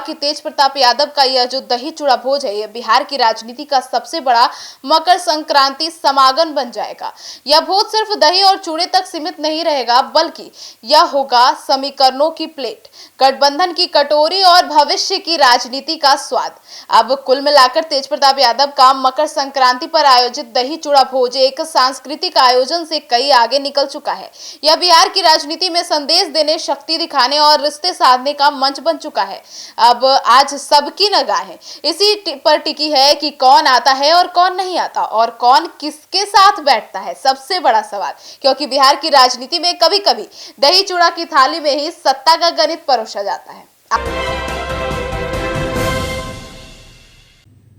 कि तेज प्रताप यादव का यह जो दही चूड़ा भोज है, यह बिहार की राजनीति का सबसे बड़ा मकर संक्रांति समागम बन जाएगा। यह भोज सिर्फ दही और चूड़े तक सीमित नहीं रहेगा, बल्कि यह होगा समीकरणों की प्लेट, गठबंधन की कटोरी और भविष्य की राजनीति का स्वाद। अब कुल मिलाकर तेज प्रताप यादव का मकर संक्रांति पर आयोजित दही चूड़ा भोज एक सांस्कृतिक आयोजन से कई आगे निकल चुका है। यह बिहार की राजनीति में संदेश देने, शक्ति दिखाने और रिश्ते साधने का मंच बन चुका है। अब आज सबकी निगाहें इसी पर टिकी है कि कौन आता है और कौन नहीं आता, और कौन किसके साथ बैठता है, सबसे बड़ा सवाल। क्योंकि बिहार की राजनीति में कभी कभी दही चूड़ा की थाली में ही सत्ता का गणित परोसा जाता है।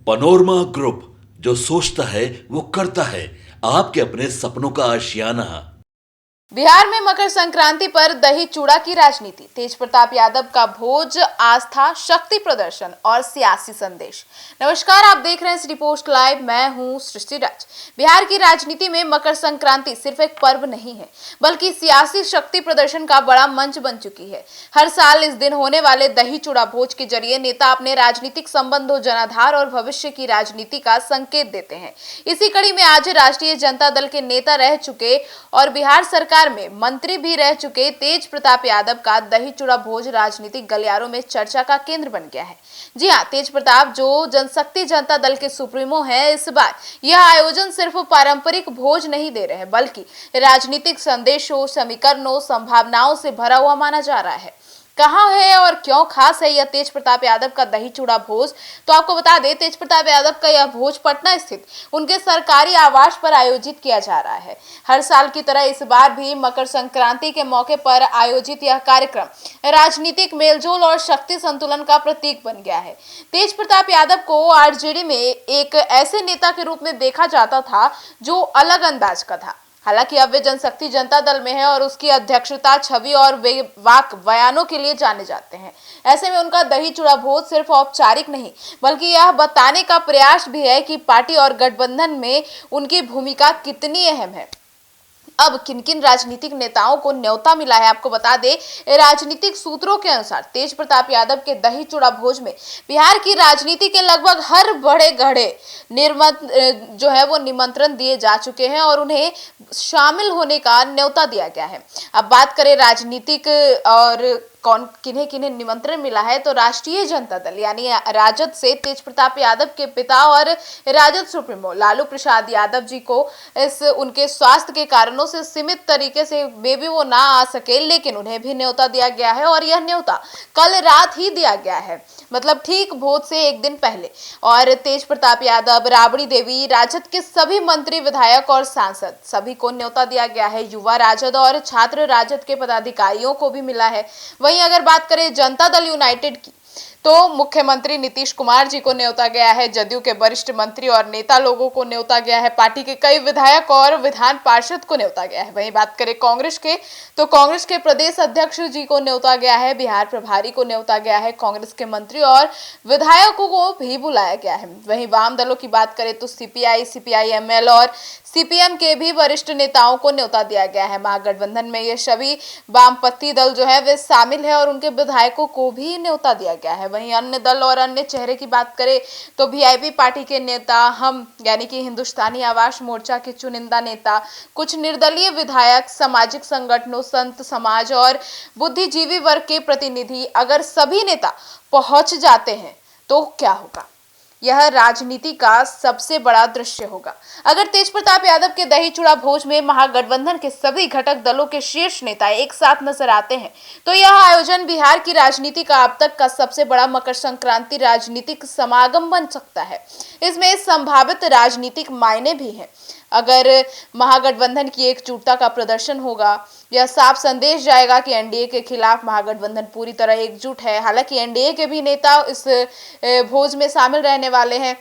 पनोरमा ग्रुप, जो सोचता है वो करता है। आपके अपने सपनों का आशियाना। बिहार में मकर संक्रांति पर दही चूड़ा की राजनीति, तेज प्रताप यादव का भोज, आस्था, शक्ति प्रदर्शन और सियासी संदेश। नमस्कार, आप देख रहे हैं सिटी पोस्ट लाइव। मैं हूं सृष्टि राज। बिहार की राजनीति में मकर संक्रांति सिर्फ एक पर्व नहीं है, बल्कि सियासी शक्ति प्रदर्शन का बड़ा मंच बन चुकी है। हर साल इस दिन होने वाले दही चूड़ा भोज के जरिए नेता अपने राजनीतिक संबंधों, जनाधार और भविष्य की राजनीति का संकेत देते हैं। इसी कड़ी में आज राष्ट्रीय जनता दल के नेता रह चुके और बिहार सरकार में मंत्री भी रह चुके तेज प्रताप यादव का दही चूड़ा भोज राजनीतिक गलियारों में चर्चा का केंद्र बन गया है। जी हां, तेज प्रताप जो जनशक्ति जनता दल के सुप्रीमो हैं, इस बार यह आयोजन सिर्फ पारंपरिक भोज नहीं दे रहे हैं, बल्कि राजनीतिक संदेशों, समीकरणों, संभावनाओं से भरा हुआ माना जा रहा है। कहाँ है और क्यों खास है यह तेज प्रताप यादव का दही चूड़ा भोज? तो आपको बता दें, तेज प्रताप यादव का यह भोज पटना स्थित उनके सरकारी आवास पर आयोजित किया जा रहा है। हर साल की तरह इस बार भी मकर संक्रांति के मौके पर आयोजित यह कार्यक्रम राजनीतिक मेलजोल और शक्ति संतुलन का प्रतीक बन गया है। तेज प्रताप यादव को आरजेडी में एक ऐसे नेता के रूप में देखा जाता था जो अलग अंदाज का था। हालांकि अब वे जनशक्ति जनता दल में है और उसकी अध्यक्षता, छवि और वाक बयानों के लिए जाने जाते हैं। ऐसे में उनका दही चूड़ा भोज सिर्फ औपचारिक नहीं, बल्कि यह बताने का प्रयास भी है कि पार्टी और गठबंधन में उनकी भूमिका कितनी अहम है। अब किन किन राजनीतिक नेताओं को न्योता मिला है, आपको बता दें। राजनीतिक सूत्रों के अनुसार तेज प्रताप यादव के दही चूड़ा भोज में बिहार की राजनीति के लगभग हर बड़े गढ़े निमंत्रण दिए जा चुके हैं और उन्हें शामिल होने का न्योता दिया गया है। अब बात करें राजनीतिक और कौन किन्हें किन्हें निमंत्रण मिला है, तो राष्ट्रीय जनता दल यानी राजद से तेज प्रताप यादव के पिता और राजद सुप्रीमो लालू प्रसाद यादव जी को इस उनके स्वास्थ्य के कारणों से सीमित तरीके से भी वो ना आ सके, लेकिन उन्हें भी न्योता दिया गया है और यह न्योता कल रात ही दिया गया है, मतलब ठीक भोज से एक दिन पहले। और तेज प्रताप यादव, राबड़ी देवी, राजद के सभी मंत्री, विधायक और सांसद सभी को न्योता दिया गया है। युवा राजद और छात्र राजद के पदाधिकारियों को भी मिला है। वहीं अगर बात करें जनता दल यूनाइटेड की, तो मुख्यमंत्री नीतीश कुमार जी को न्योता गया है। जदयू के वरिष्ठ मंत्री और नेता लोगों को न्योता गया है। पार्टी के कई विधायक और विधान पार्षद को न्योता गया है। वहीं बात करें कांग्रेस के, तो कांग्रेस के प्रदेश अध्यक्ष जी को न्योता गया है। बिहार प्रभारी को न्योता गया है। कांग्रेस के मंत्री और विधायकों को भी बुलाया गया है। वहीं वाम दलों की बात करें तो सीपीआई, सीपीआई-एमएल और सीपीएम के भी वरिष्ठ नेताओं को न्योता दिया गया है। महागठबंधन में ये सभी वामपंथी दल जो है वे शामिल है और उनके विधायकों को भी न्योता दिया गया है। वहीं अन्य दल और अन्य चेहरे की बात करें तो वीआईपी पार्टी के नेता, हम यानी कि हिंदुस्तानी आवाम मोर्चा के चुनिंदा नेता, कुछ निर्दलीय विधायक, सामाजिक संगठनों, संत समाज और बुद्धिजीवी वर्ग के प्रतिनिधि, अगर सभी नेता पहुंच जाते हैं तो क्या होगा? यह राजनीति का सबसे बड़ा दृश्य होगा। अगर तेज प्रताप यादव के दही चूड़ा भोज में महागठबंधन के सभी घटक दलों के शीर्ष नेता एक साथ नजर आते हैं, तो यह आयोजन बिहार की राजनीति का अब तक का सबसे बड़ा मकर संक्रांति राजनीतिक समागम बन सकता है। इसमें संभावित राजनीतिक मायने भी हैं। अगर महागठबंधन की एकजुटता का प्रदर्शन होगा, यह साफ संदेश जाएगा कि एनडीए के खिलाफ महागठबंधन पूरी तरह एकजुट है। हालांकि एनडीए के भी नेता इस भोज में शामिल रहने वाले हैं।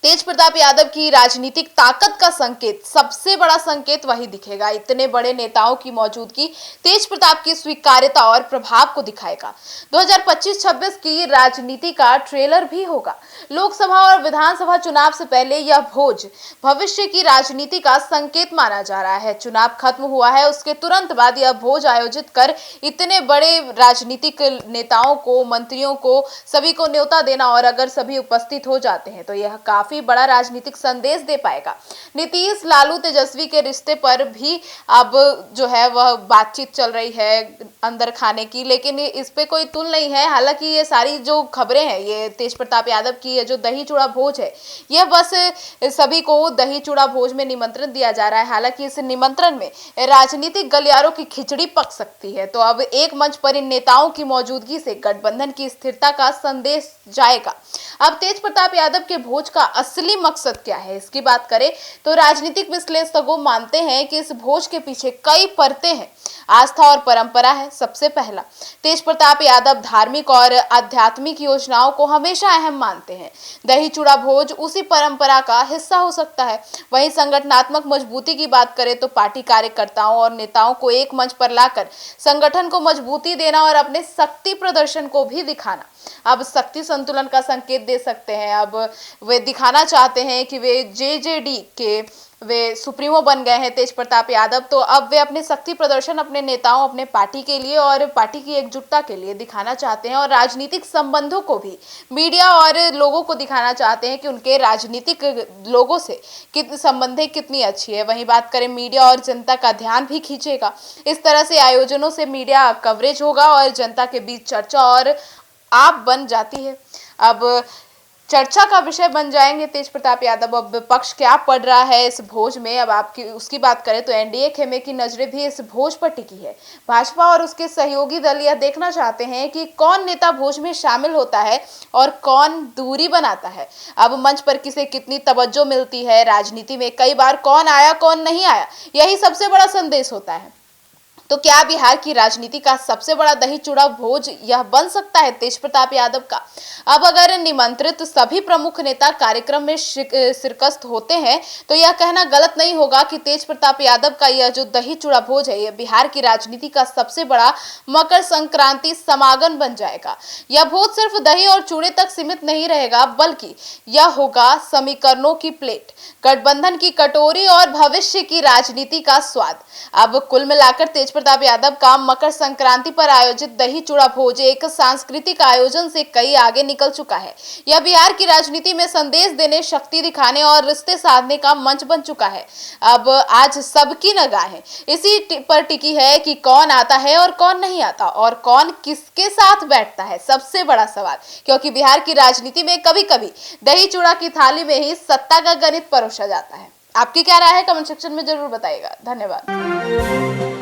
तेज प्रताप यादव की राजनीतिक ताकत का संकेत, सबसे बड़ा संकेत वही दिखेगा। इतने बड़े नेताओं की मौजूदगी तेज प्रताप की स्वीकार्यता और प्रभाव को दिखाएगा। 2025-26 की राजनीति का ट्रेलर भी होगा। लोकसभा और विधानसभा चुनाव से पहले यह भोज भविष्य की राजनीति का संकेत माना जा रहा है। चुनाव खत्म हुआ है, उसके तुरंत बाद यह भोज आयोजित कर इतने बड़े राजनीतिक नेताओं को, मंत्रियों को, सभी को न्योता देना, और अगर सभी उपस्थित हो जाते हैं तो यह काफी बड़ा राजनीतिक संदेश दे पाएगा। नीतीश, लालू, तेजस्वी के रिश्ते पर भी अब जो है वह बातचीत चल रही है अंदर खाने की, लेकिन इस पे कोई तुल नहीं है। हालांकि ये सारी जो खबरें हैं, ये तेज प्रताप यादव की जो दही चूड़ा भोज है, यह बस सभी को दही चूड़ा भोज में निमंत्रण दिया जा रहा है। हालांकि इस निमंत्रण में राजनीतिक गलियारों की खिचड़ी पक सकती है। तो अब एक मंच पर इन नेताओं की मौजूदगी से गठबंधन की स्थिरता का संदेश जाएगा। अब तेज प्रताप यादव के भोज का असली मकसद क्या है, इसकी बात करें तो राजनीतिक विश्लेषकों मानते हैं कि इस भोज के पीछे कई परतें हैं। आस्था और परंपरा है सबसे पहला। तेज प्रताप यादव धार्मिक और आध्यात्मिक योजनाओं को हमेशा अहम मानते हैं। दही चूड़ा भोज उसी परंपरा का हिस्सा हो सकता है। वहीं संगठनात्मक मजबूती की बात करें तो पार्टी कार्यकर्ताओं और नेताओं को एक मंच पर लाकर संगठन को मजबूती देना और अपने शक्ति प्रदर्शन को भी दिखाना। अब शक्ति संतुलन का संकेत दे सकते हैं। अब वे दिखाना चाहते हैं कि वे जेजेडी के वे सुप्रीमो बन गए हैं तेज प्रताप यादव, तो अब वे अपने शक्ति प्रदर्शन अपने नेताओं, अपने पार्टी के लिए और पार्टी की एकजुटता के लिए दिखाना चाहते हैं, और राजनीतिक संबंधों को भी मीडिया और लोगों को दिखाना चाहते हैं कि उनके राजनीतिक लोगों से संबंधें कितनी अच्छी है। वहीं बात करें मीडिया और जनता का ध्यान भी खींचेगा। इस तरह से आयोजनों से मीडिया कवरेज होगा और जनता के बीच चर्चा और आप बन जाती है। अब चर्चा का विषय बन जाएंगे तेज प्रताप यादव। अब विपक्ष क्या पड़ रहा है इस भोज में, अब आपकी उसकी बात करें तो एनडीए खेमे की नजरें भी इस भोज पर टिकी है। भाजपा और उसके सहयोगी दल यह देखना चाहते हैं कि कौन नेता भोज में शामिल होता है और कौन दूरी बनाता है। अब मंच पर किसे कितनी तवज्जो मिलती है, राजनीति में कई बार कौन आया कौन नहीं आया, यही सबसे बड़ा संदेश होता है। तो क्या बिहार की राजनीति का सबसे बड़ा दही चूड़ा भोज यह बन सकता है तेज प्रताप यादव का? अब अगर निमंत्रित सभी प्रमुख नेता कार्यक्रम में शिरकत होते हैं तो यह कहना गलत नहीं होगा कि तेज प्रताप यादव का यह जो दही चूड़ा भोज है, यह बिहार की राजनीति का सबसे बड़ा मकर संक्रांति समागम बन जाएगा। यह भोज सिर्फ दही और चूड़े तक सीमित नहीं रहेगा, बल्कि यह होगा समीकरणों की प्लेट, गठबंधन की कटोरी और भविष्य की राजनीति का स्वाद। अब कुल मिलाकर तेज प्रताप यादव का मकर संक्रांति पर आयोजित दही चूड़ा भोज एक सांस्कृतिक आयोजन से कई आगे निकल चुका है। यह बिहार की राजनीति में संदेश देने, शक्ति दिखाने और रिश्ते साधने का मंच बन चुका है। अब आज सबकी निगाहें इसी पर टिकी है कि कौन आता है और कौन नहीं आता, और कौन किसके साथ बैठता है, सबसे बड़ा सवाल। क्योंकि बिहार की राजनीति में कभी कभी दही चूड़ा की थाली में ही सत्ता का गणित परोसा जाता है। आपकी क्या राय है, कमेंट सेक्शन में जरूर बताइएगा। धन्यवाद।